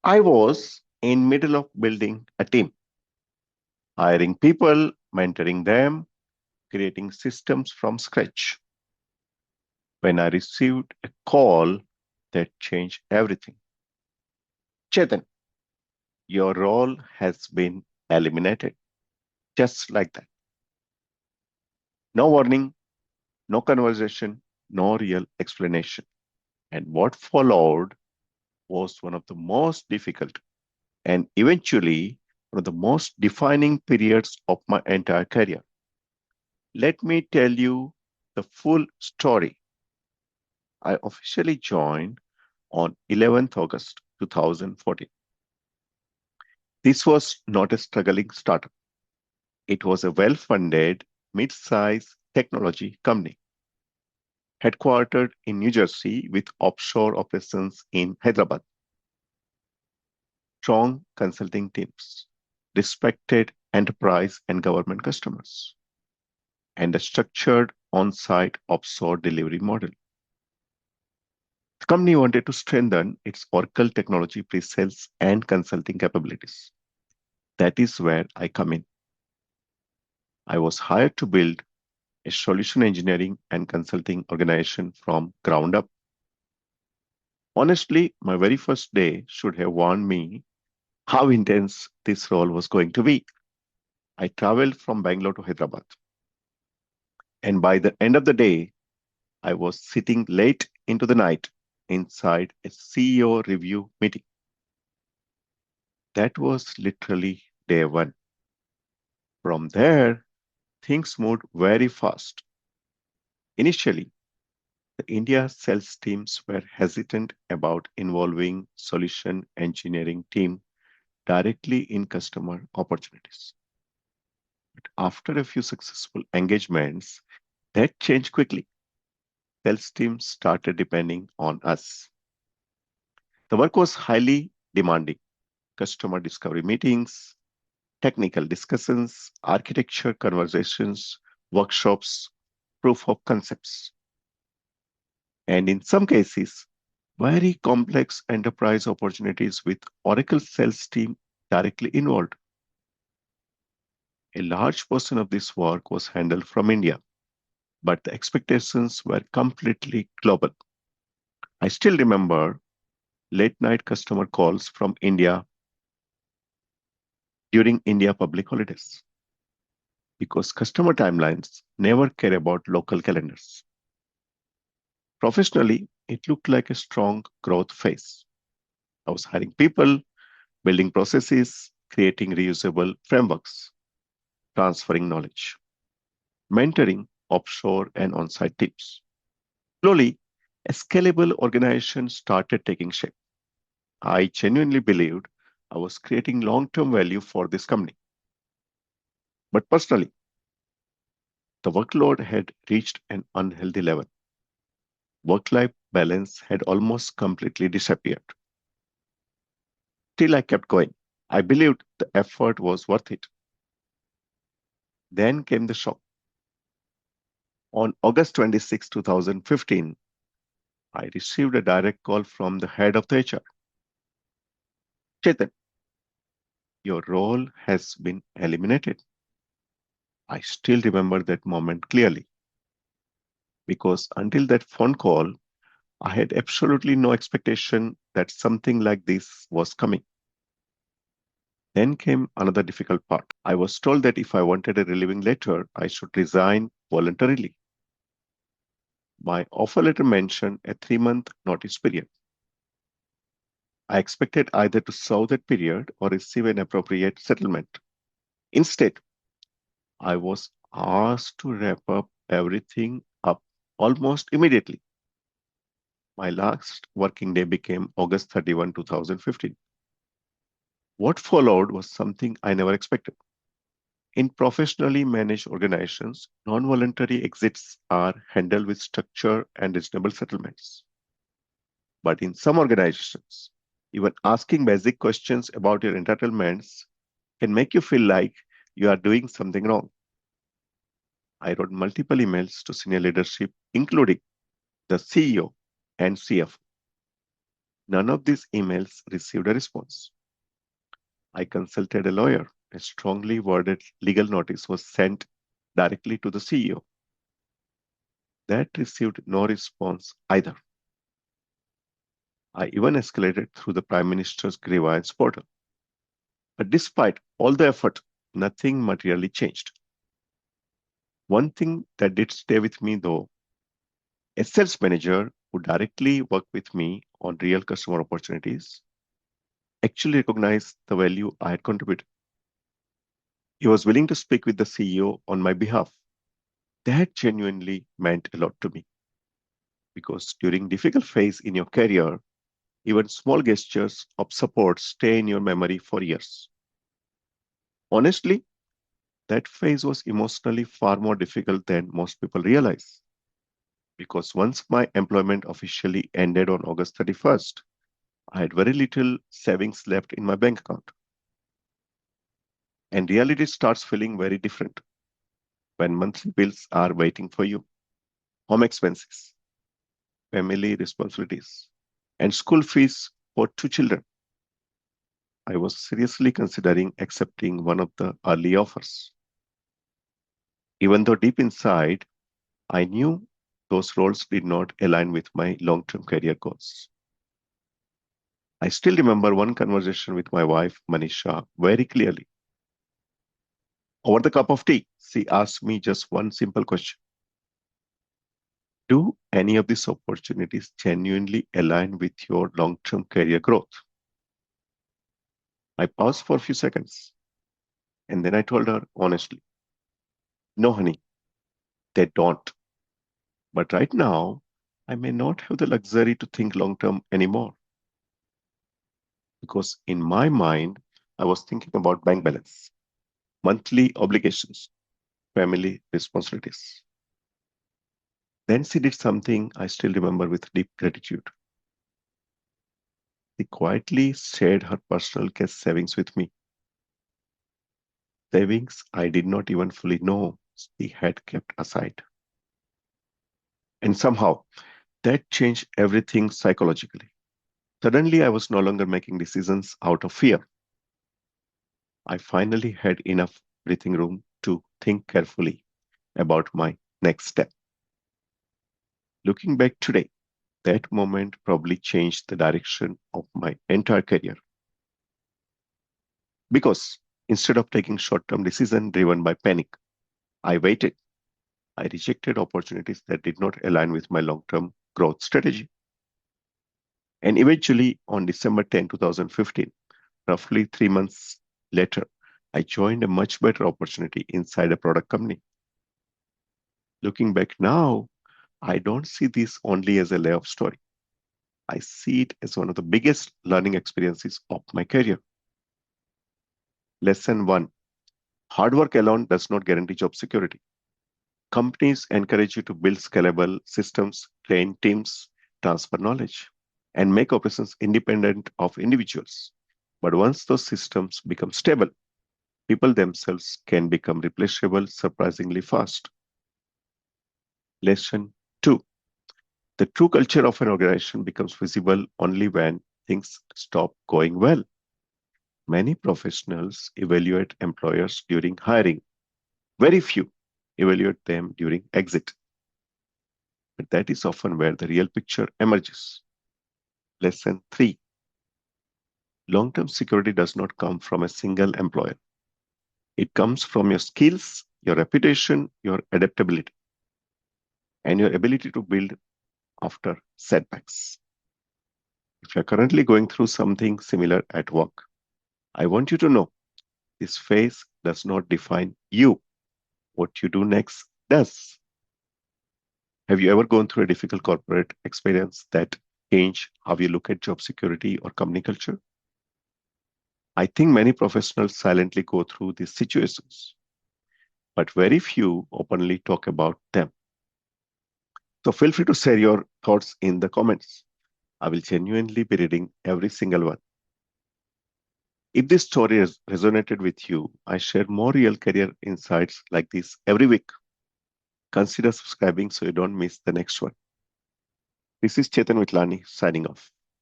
I was in middle of building a team, hiring people, mentoring them, creating systems from scratch. When I received a call that changed everything. Chetan, your role has been eliminated. Just like that. No warning, no conversation, no real explanation. And what followed was one of the most difficult and eventually one of the most defining periods of my entire career. Let me tell you the full story. I officially joined on 11th August 2014. This was not a struggling startup. It was a well-funded, mid-sized technology company headquartered in New Jersey with offshore operations in Hyderabad. Strong consulting teams, respected enterprise and government customers, and a structured on-site offshore delivery model. The company wanted to strengthen its Oracle technology pre-sales and consulting capabilities. That is where I come in. I was hired to build a solution engineering and consulting organization from ground up. Honestly, my very first day should have warned me how intense this role was going to be. I traveled from Bangalore to Hyderabad, and by the end of the day, I was sitting late into the night inside a CEO review meeting. That was literally day one. From there, things moved very fast. Initially, the India sales teams were hesitant about involving solution engineering team directly in customer opportunities. But after a few successful engagements, that changed quickly. Sales teams started depending on us. The work was highly demanding. Customer discovery meetings, technical discussions, architecture conversations, workshops, proof of concepts, and in some cases, very complex enterprise opportunities with Oracle sales team directly involved. A large portion of this work was handled from India, but the expectations were completely global. I still remember late night customer calls from India during India public holidays because customer timelines never care about local calendars. Professionally, it looked like a strong growth phase. I was hiring people, building processes, creating reusable frameworks, transferring knowledge, mentoring offshore and on site teams. Slowly, a scalable organization started taking shape. I genuinely believed I was creating long term value for this company. But personally, the workload had reached an unhealthy level. Work life balance had almost completely disappeared. Still, I kept going. I believed the effort was worth it. Then came the shock. On August 26, 2015, I received a direct call from the head of the HR. Chetan, your role has been eliminated. I still remember that moment clearly because until that phone call, I had absolutely no expectation that something like this was coming. Then came another difficult part. I was told that if I wanted a relieving letter, I should resign voluntarily. My offer letter mentioned a 3-month notice period. I expected either to serve that period or receive an appropriate settlement. Instead, I was asked to wrap up everything up almost immediately. My last working day became August 31, 2015. What followed was something I never expected. In professionally managed organizations, non-voluntary exits are handled with structure and reasonable settlements. But in some organizations, even asking basic questions about your entitlements can make you feel like you are doing something wrong. I wrote multiple emails to senior leadership, including the CEO and CFO, None of these emails received a response. I consulted a lawyer. A strongly worded legal notice was sent directly to the CEO. That received no response either. I even escalated through the Prime Minister's grievance portal. But despite all the effort, nothing materially changed. One thing that did stay with me though, a sales manager who directly worked with me on real customer opportunities actually recognized the value I had contributed. He was willing to speak with the CEO on my behalf. That genuinely meant a lot to me because during difficult phase in your career, even small gestures of support stay in your memory for years. Honestly, that phase was emotionally far more difficult than most people realize because once my employment officially ended on August 31st, I had very little savings left in my bank account. And reality starts feeling very different when monthly bills are waiting for you, home expenses, family responsibilities, and school fees for two children. I was seriously considering accepting one of the early offers, even though deep inside I knew those roles did not align with my long term career goals. I still remember one conversation with my wife, Manisha, very clearly. Over the cup of tea, she asked me just one simple question: do any of these opportunities genuinely align with your long term career growth? I paused for a few seconds and then I told her honestly, no, honey, they don't. But right now, I may not have the luxury to think long term anymore because in my mind, I was thinking about bank balance, monthly obligations, family responsibilities. Then she did something I still remember with deep gratitude. She quietly shared her personal cash savings with me, savings I did not even fully know she had kept aside. And somehow that changed everything psychologically. Suddenly, I was no longer making decisions out of fear. I finally had enough breathing room to think carefully about my next step. Looking back today, that moment probably changed the direction of my entire career. Because instead of taking short term decisions driven by panic, I waited. I rejected opportunities that did not align with my long term growth strategy. And eventually, on December 10, 2015, roughly 3 months later, I joined a much better opportunity inside a product company. Looking back now, I don't see this only as a layoff story. I see it as one of the biggest learning experiences of my career. Lesson one: hard work alone does not guarantee job security. Companies encourage you to build scalable systems, train teams, transfer knowledge, and make operations independent of individuals. But once those systems become stable, people themselves can become replaceable surprisingly fast. Lesson two: the true culture of an organization becomes visible only when things stop going well. Many professionals evaluate employers during hiring. Very few evaluate them during exit. But that is often where the real picture emerges. Lesson three: long term security does not come from a single employer. It comes from your skills, your reputation, your adaptability, and your ability to build after setbacks. If you're currently going through something similar at work, I want you to know this phase does not define you. What you do next does. Have you ever gone through a difficult corporate experience that changed how you look at job security or company culture? I think many professionals silently go through these situations, but very few openly talk about them. So feel free to share your thoughts in the comments. I will genuinely be reading every single one. If this story has resonated with you, I share more real career insights like this every week. Consider subscribing so you don't miss the next one. This is Chetan Vitlani signing off.